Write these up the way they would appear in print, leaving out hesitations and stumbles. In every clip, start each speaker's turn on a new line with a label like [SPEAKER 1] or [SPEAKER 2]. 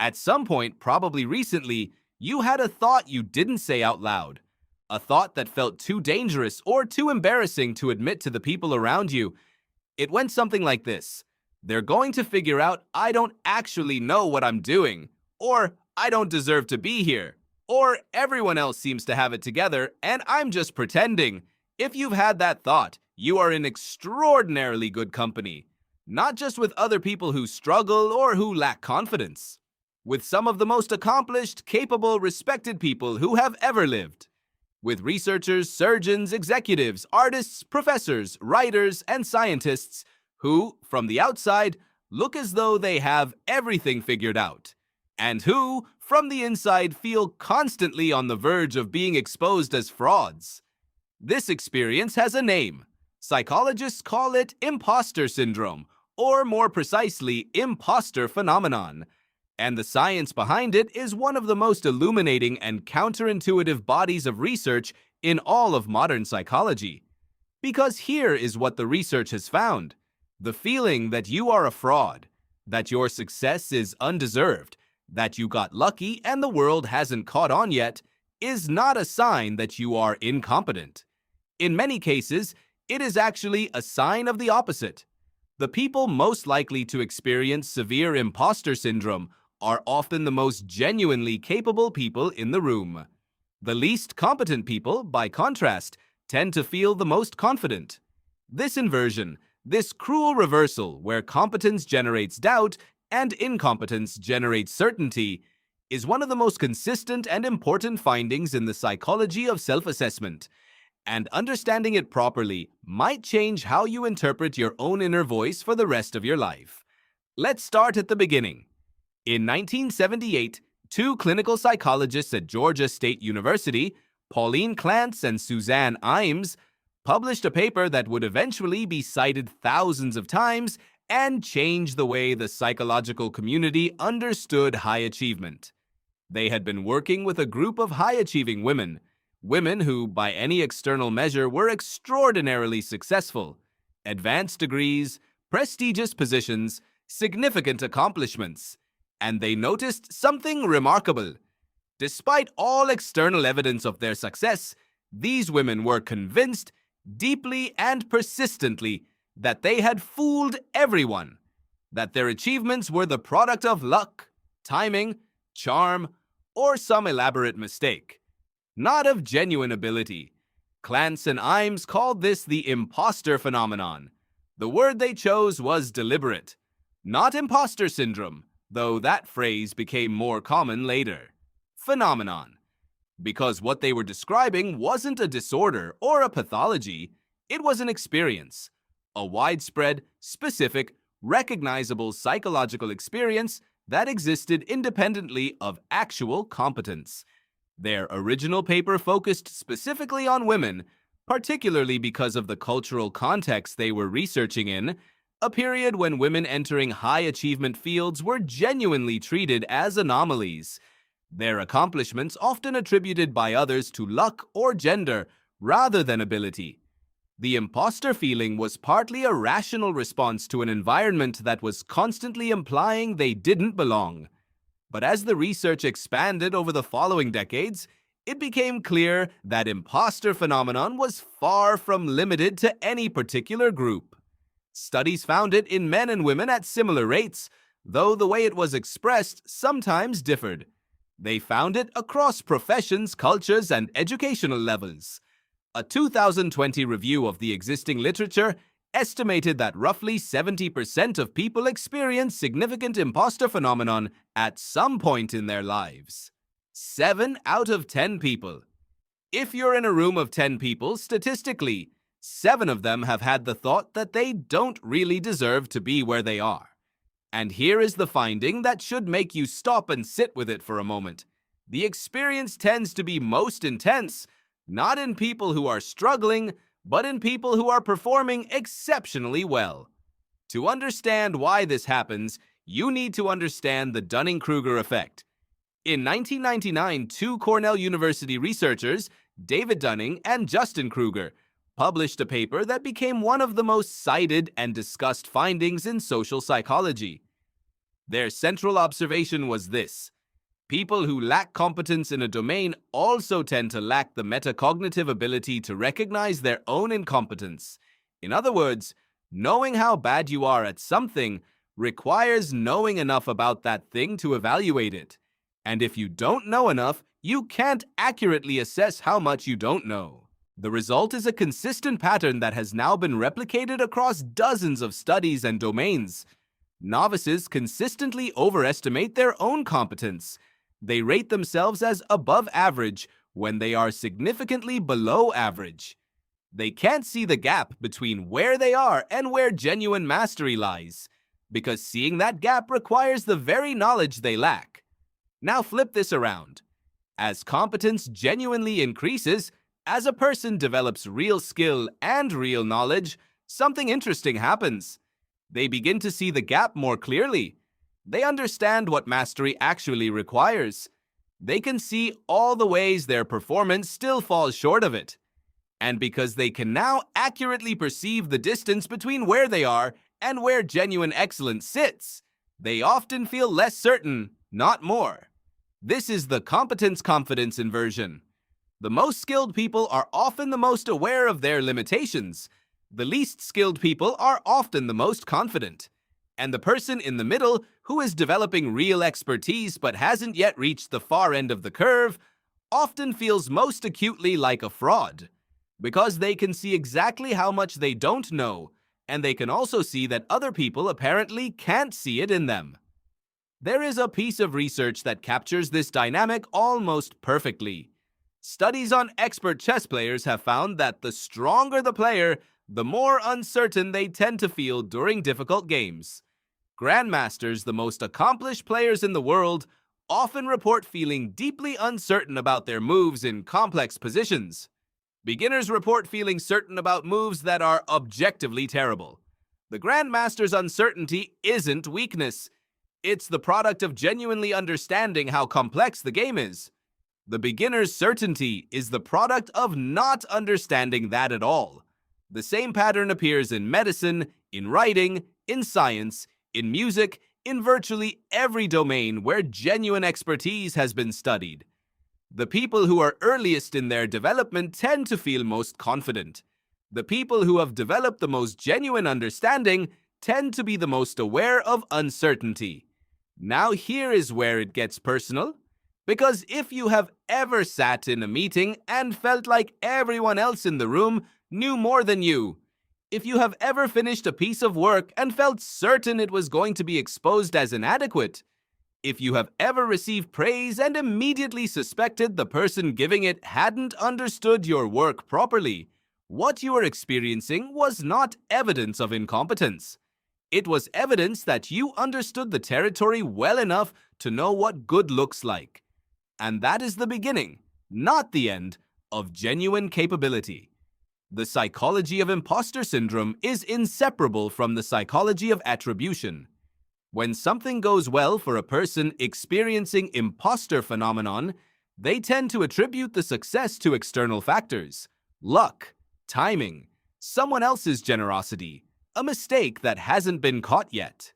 [SPEAKER 1] At some point, probably recently, you had a thought you didn't say out loud. A thought that felt too dangerous or too embarrassing to admit to the people around you. It went something like this. They're going to figure out I don't actually know what I'm doing, or I don't deserve to be here, or everyone else seems to have it together and I'm just pretending. If you've had that thought, you are in extraordinarily good company. Not just with other people who struggle or who lack confidence. With some of the most accomplished, capable, respected people who have ever lived. With researchers, surgeons, executives, artists, professors, writers, and scientists who, from the outside, look as though they have everything figured out, and who, from the inside, feel constantly on the verge of being exposed as frauds. This experience has a name. Psychologists call it impostor syndrome, or more precisely, impostor phenomenon. And the science behind it is one of the most illuminating and counterintuitive bodies of research in all of modern psychology. Because here is what the research has found. The feeling that you are a fraud, that your success is undeserved, that you got lucky and the world hasn't caught on yet, is not a sign that you are incompetent. In many cases, it is actually a sign of the opposite. The people most likely to experience severe imposter syndrome are often the most genuinely capable people in the room. The least competent people, by contrast, tend to feel the most confident. This inversion, this cruel reversal where competence generates doubt and incompetence generates certainty, is one of the most consistent and important findings in the psychology of self-assessment. And understanding it properly might change how you interpret your own inner voice for the rest of your life. Let's start at the beginning. In 1978, two clinical psychologists at Georgia State University, Pauline Clance and Suzanne Imes, published a paper that would eventually be cited thousands of times and change the way the psychological community understood high achievement. They had been working with a group of high-achieving women who, by any external measure, were extraordinarily successful. Advanced degrees, prestigious positions, significant accomplishments. And they noticed something remarkable. Despite all external evidence of their success, these women were convinced, deeply and persistently, that they had fooled everyone, that their achievements were the product of luck, timing, charm, or some elaborate mistake, not of genuine ability. Clance and Imes called this the impostor phenomenon. The word they chose was deliberate, not imposter syndrome, though that phrase became more common later. Phenomenon. Because what they were describing wasn't a disorder or a pathology, it was an experience. A widespread, specific, recognizable psychological experience that existed independently of actual competence. Their original paper focused specifically on women, particularly because of the cultural context they were researching in, a period when women entering high-achievement fields were genuinely treated as anomalies, their accomplishments often attributed by others to luck or gender rather than ability. The imposter feeling was partly a rational response to an environment that was constantly implying they didn't belong. But as the research expanded over the following decades, it became clear that imposter phenomenon was far from limited to any particular group. Studies found it in men and women at similar rates, though the way it was expressed sometimes differed. They found it across professions, cultures, and educational levels. A 2020 review of the existing literature estimated that roughly 70% of people experience significant imposter phenomenon at some point in their lives. 7 out of 10 people. If you're in a room of 10 people, statistically, 7 of them have had the thought that they don't really deserve to be where they are. And here is the finding that should make you stop and sit with it for a moment. The experience tends to be most intense, not in people who are struggling, but in people who are performing exceptionally well. To understand why this happens, you need to understand the Dunning-Kruger effect. In 1999, 2 Cornell University researchers, David Dunning and Justin Kruger, published a paper that became one of the most cited and discussed findings in social psychology. Their central observation was this: people who lack competence in a domain also tend to lack the metacognitive ability to recognize their own incompetence. In other words, knowing how bad you are at something requires knowing enough about that thing to evaluate it. And if you don't know enough, you can't accurately assess how much you don't know. The result is a consistent pattern that has now been replicated across dozens of studies and domains. Novices consistently overestimate their own competence. They rate themselves as above average when they are significantly below average. They can't see the gap between where they are and where genuine mastery lies, because seeing that gap requires the very knowledge they lack. Now flip this around. As competence genuinely increases, as a person develops real skill and real knowledge, something interesting happens. They begin to see the gap more clearly. They understand what mastery actually requires. They can see all the ways their performance still falls short of it. And because they can now accurately perceive the distance between where they are and where genuine excellence sits, they often feel less certain, not more. This is the competence-confidence inversion. The most skilled people are often the most aware of their limitations. The least skilled people are often the most confident. And the person in the middle, who is developing real expertise but hasn't yet reached the far end of the curve, often feels most acutely like a fraud, because they can see exactly how much they don't know, and they can also see that other people apparently can't see it in them. There is a piece of research that captures this dynamic almost perfectly. Studies on expert chess players have found that the stronger the player, the more uncertain they tend to feel during difficult games. Grandmasters, the most accomplished players in the world, often report feeling deeply uncertain about their moves in complex positions. Beginners report feeling certain about moves that are objectively terrible. The Grandmaster's uncertainty isn't weakness. It's the product of genuinely understanding how complex the game is. The beginner's certainty is the product of not understanding that at all. The same pattern appears in medicine, in writing, in science, in music, in virtually every domain where genuine expertise has been studied. The people who are earliest in their development tend to feel most confident. The people who have developed the most genuine understanding tend to be the most aware of uncertainty. Now here is where it gets personal, because if you have ever sat in a meeting and felt like everyone else in the room knew more than you, if you have ever finished a piece of work and felt certain it was going to be exposed as inadequate, if you have ever received praise and immediately suspected the person giving it hadn't understood your work properly, what you are experiencing was not evidence of incompetence. It was evidence that you understood the territory well enough to know what good looks like. And that is the beginning, not the end, of genuine capability. The psychology of imposter syndrome is inseparable from the psychology of attribution. When something goes well for a person experiencing imposter phenomenon, they tend to attribute the success to external factors: luck, timing, someone else's generosity, a mistake that hasn't been caught yet.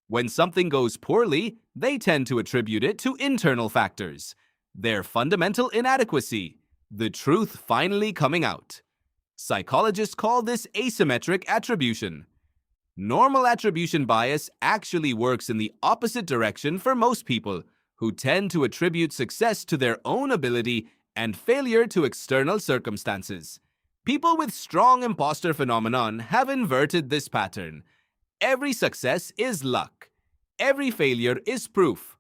[SPEAKER 1] When something goes poorly, they tend to attribute it to internal factors: their fundamental inadequacy, the truth finally coming out. Psychologists call this asymmetric attribution. Normal attribution bias actually works in the opposite direction for most people, who tend to attribute success to their own ability and failure to external circumstances. People with strong imposter phenomenon have inverted this pattern. Every success is luck. Every failure is proof.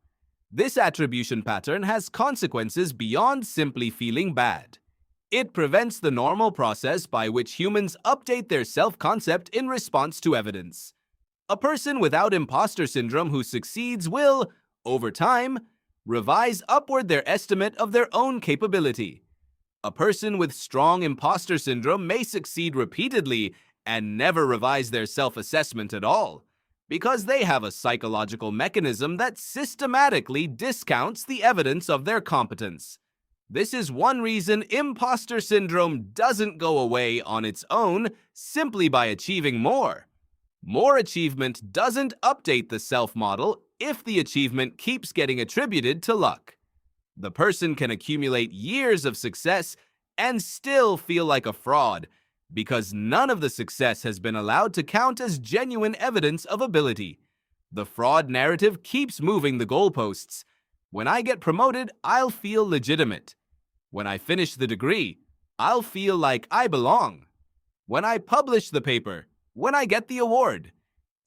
[SPEAKER 1] This attribution pattern has consequences beyond simply feeling bad. It prevents the normal process by which humans update their self-concept in response to evidence. A person without imposter syndrome who succeeds will, over time, revise upward their estimate of their own capability. A person with strong imposter syndrome may succeed repeatedly and never revise their self-assessment at all, because they have a psychological mechanism that systematically discounts the evidence of their competence. This is one reason imposter syndrome doesn't go away on its own simply by achieving more. More achievement doesn't update the self-model if the achievement keeps getting attributed to luck. The person can accumulate years of success and still feel like a fraud because none of the success has been allowed to count as genuine evidence of ability. The fraud narrative keeps moving the goalposts. When I get promoted, I'll feel legitimate. When I finish the degree, I'll feel like I belong. When I publish the paper, when I get the award.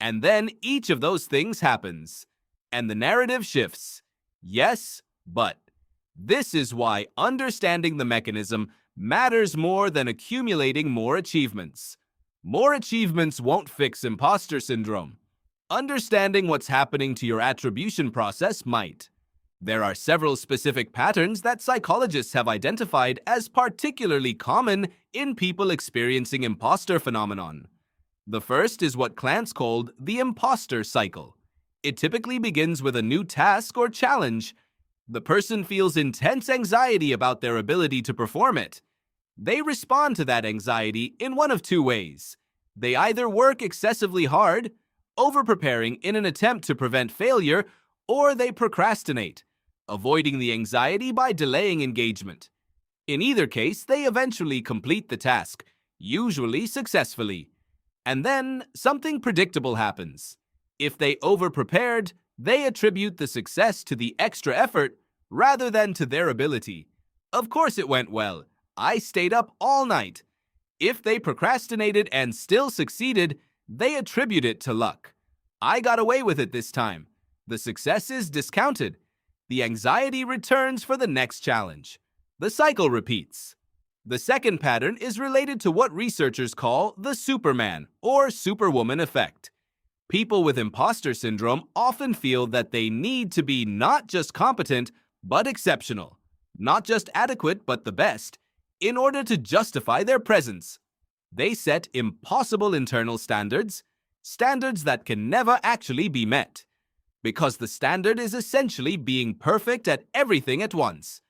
[SPEAKER 1] And then each of those things happens. And the narrative shifts. Yes, but. This is why understanding the mechanism matters more than accumulating more achievements. More achievements won't fix imposter syndrome. Understanding what's happening to your attribution process might. There are several specific patterns that psychologists have identified as particularly common in people experiencing imposter phenomenon. The first is what Clance called the imposter cycle. It typically begins with a new task or challenge. The person feels intense anxiety about their ability to perform it. They respond to that anxiety in one of two ways. They either work excessively hard, over-preparing in an attempt to prevent failure, or they procrastinate, avoiding the anxiety by delaying engagement. In either case, they eventually complete the task, usually successfully. And then something predictable happens. If they over-prepared, they attribute the success to the extra effort rather than to their ability. Of course it went well. I stayed up all night. If they procrastinated and still succeeded, they attribute it to luck. I got away with it this time. The success is discounted. The anxiety returns for the next challenge. The cycle repeats. The second pattern is related to what researchers call the Superman or Superwoman effect. People with imposter syndrome often feel that they need to be not just competent, but exceptional, not just adequate, but the best, in order to justify their presence. They set impossible internal standards, standards that can never actually be met, because the standard is essentially being perfect at everything at once.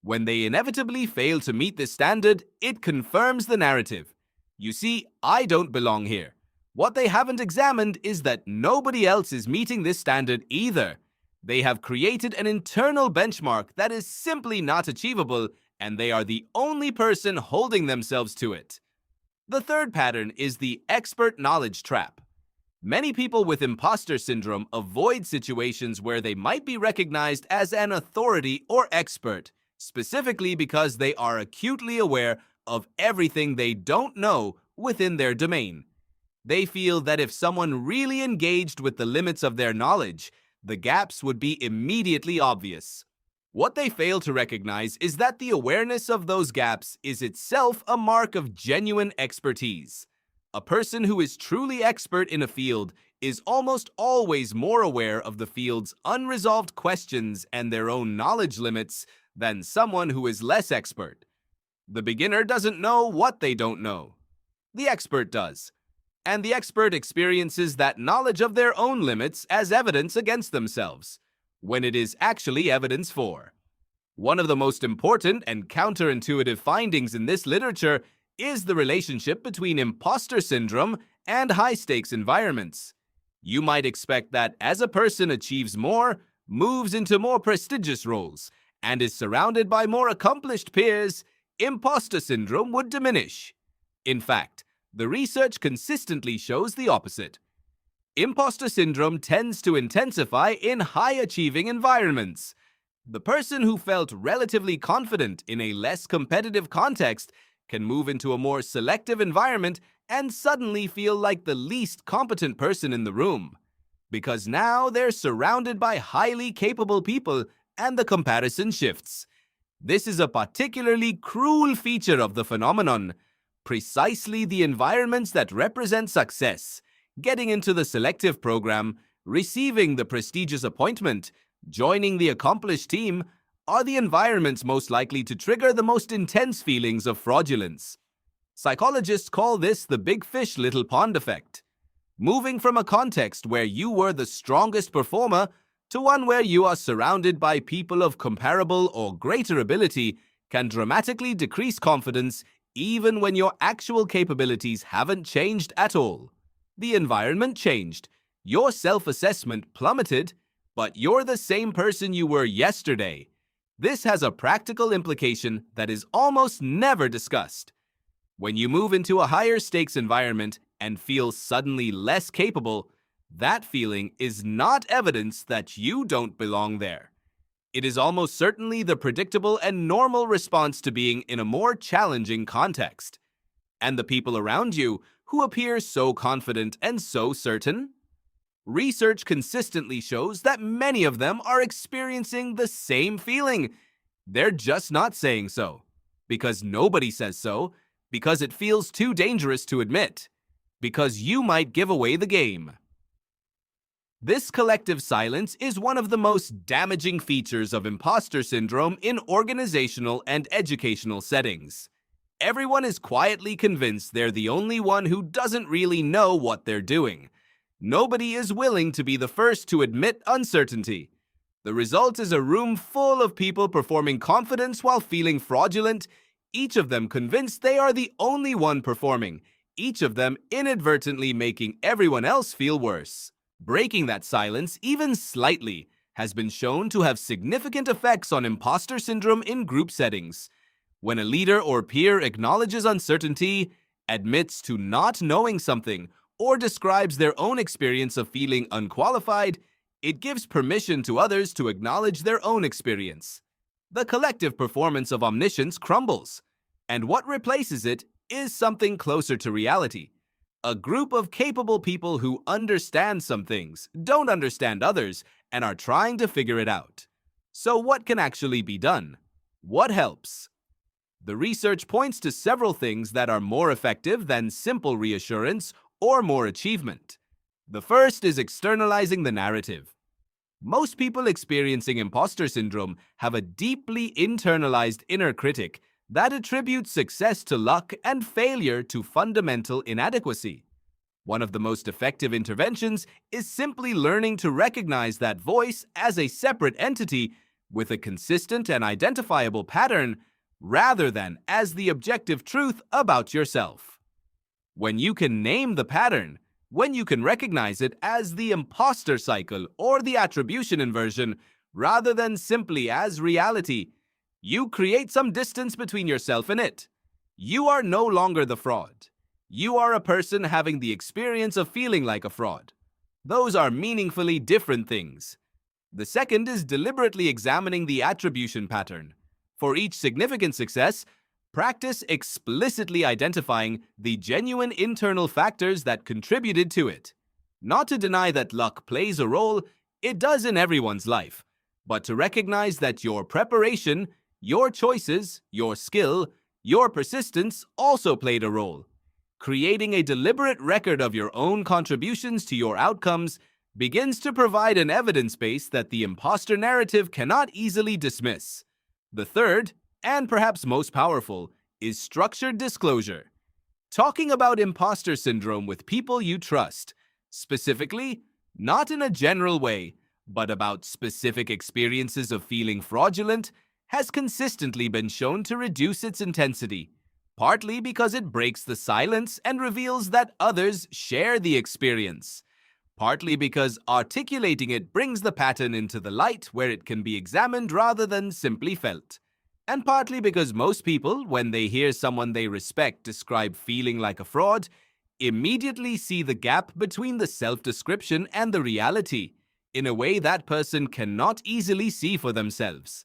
[SPEAKER 1] When they inevitably fail to meet this standard, it confirms the narrative. You see, I don't belong here. What they haven't examined is that nobody else is meeting this standard either. They have created an internal benchmark that is simply not achievable, and they are the only person holding themselves to it. The third pattern is the expert knowledge trap. Many people with imposter syndrome avoid situations where they might be recognized as an authority or expert, specifically because they are acutely aware of everything they don't know within their domain. They feel that if someone really engaged with the limits of their knowledge, the gaps would be immediately obvious. What they fail to recognize is that the awareness of those gaps is itself a mark of genuine expertise. A person who is truly expert in a field is almost always more aware of the field's unresolved questions and their own knowledge limits than someone who is less expert. The beginner doesn't know what they don't know. The expert does. And the expert experiences that knowledge of their own limits as evidence against themselves, when it is actually evidence for. One of the most important and counterintuitive findings in this literature is the relationship between imposter syndrome and high-stakes environments. You might expect that as a person achieves more, moves into more prestigious roles, and is surrounded by more accomplished peers, imposter syndrome would diminish. In fact, the research consistently shows the opposite. Imposter syndrome tends to intensify in high-achieving environments. The person who felt relatively confident in a less competitive context can move into a more selective environment and suddenly feel like the least competent person in the room, because now they're surrounded by highly capable people and the comparison shifts. This is a particularly cruel feature of the phenomenon. Precisely the environments that represent success, getting into the selective program, receiving the prestigious appointment, joining the accomplished team, are the environments most likely to trigger the most intense feelings of fraudulence. Psychologists call this the big fish, little pond effect. Moving from a context where you were the strongest performer to one where you are surrounded by people of comparable or greater ability can dramatically decrease confidence even when your actual capabilities haven't changed at all. the environment changed. Your self-assessment plummeted, but you're the same person you were yesterday. This has a practical implication that is almost never discussed. When you move into a higher stakes environment and feel suddenly less capable, that feeling is not evidence that you don't belong there. It is almost certainly the predictable and normal response to being in a more challenging context. And the people around you who appear so confident and so certain? Research consistently shows that many of them are experiencing the same feeling. They're just not saying so. Because nobody says so. Because it feels too dangerous to admit. Because you might give away the game. This collective silence is one of the most damaging features of imposter syndrome in organizational and educational settings. Everyone is quietly convinced they're the only one who doesn't really know what they're doing. Nobody is willing to be the first to admit uncertainty. The result is a room full of people performing confidence while feeling fraudulent, each of them convinced they are the only one performing, each of them inadvertently making everyone else feel worse. Breaking that silence, even slightly, has been shown to have significant effects on imposter syndrome in group settings. When a leader or peer acknowledges uncertainty, admits to not knowing something, or describes their own experience of feeling unqualified, it gives permission to others to acknowledge their own experience. The collective performance of omniscience crumbles, and what replaces it is something closer to reality. A group of capable people who understand some things, don't understand others, and are trying to figure it out. So what can actually be done? What helps? The research points to several things that are more effective than simple reassurance or more achievement. The first is externalizing the narrative. Most people experiencing imposter syndrome have a deeply internalized inner critic that attributes success to luck and failure to fundamental inadequacy. One of the most effective interventions is simply learning to recognize that voice as a separate entity with a consistent and identifiable pattern rather than as the objective truth about yourself. When you can name the pattern, when you can recognize it as the impostor cycle or the attribution inversion rather than simply as reality, you create some distance between yourself and it. You are no longer the fraud. You are a person having the experience of feeling like a fraud. Those are meaningfully different things. The second is deliberately examining the attribution pattern. For each significant success, practice explicitly identifying the genuine internal factors that contributed to it. Not to deny that luck plays a role, it does in everyone's life, but to recognize that your preparation, your choices, your skill, your persistence also played a role. Creating a deliberate record of your own contributions to your outcomes begins to provide an evidence base that the imposter narrative cannot easily dismiss. The third, and perhaps most powerful, is structured disclosure. Talking about imposter syndrome with people you trust, specifically, not in a general way, but about specific experiences of feeling fraudulent, has consistently been shown to reduce its intensity, partly because it breaks the silence and reveals that others share the experience, partly because articulating it brings the pattern into the light where it can be examined rather than simply felt. And partly because most people, when they hear someone they respect describe feeling like a fraud, immediately see the gap between the self-description and the reality, in a way that person cannot easily see for themselves.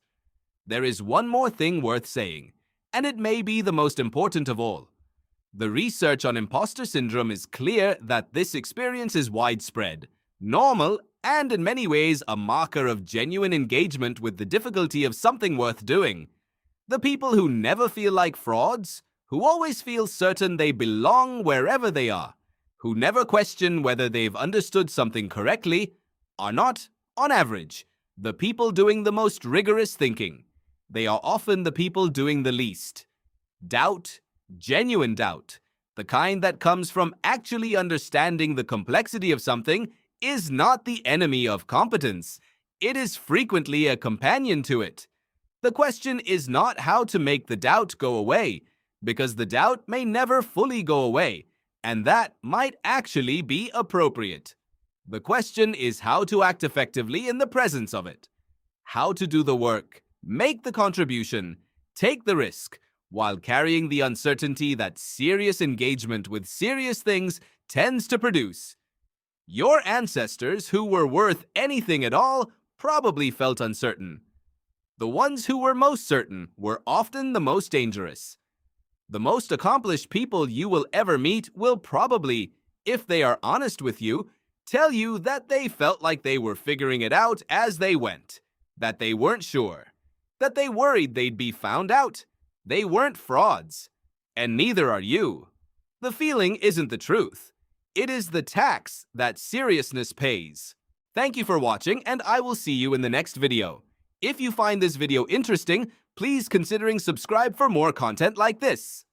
[SPEAKER 1] There is one more thing worth saying, and it may be the most important of all. The research on imposter syndrome is clear that this experience is widespread, normal, and in many ways a marker of genuine engagement with the difficulty of something worth doing. The people who never feel like frauds, who always feel certain they belong wherever they are, who never question whether they've understood something correctly, are not, on average, the people doing the most rigorous thinking. They are often the people doing the least. Doubt, genuine doubt, the kind that comes from actually understanding the complexity of something, is not the enemy of competence. It is frequently a companion to it. The question is not how to make the doubt go away, because the doubt may never fully go away, and that might actually be appropriate. The question is how to act effectively in the presence of it. How to do the work, make the contribution, take the risk, while carrying the uncertainty that serious engagement with serious things tends to produce. Your ancestors who were worth anything at all probably felt uncertain. The ones who were most certain were often the most dangerous. The most accomplished people you will ever meet will probably, if they are honest with you, tell you that they felt like they were figuring it out as they went, that they weren't sure, that they worried they'd be found out. They weren't frauds, and neither are you. The feeling isn't the truth. It is the tax that seriousness pays. Thank you for watching, and I will see you in the next video. If you find this video interesting, please consider subscribing for more content like this.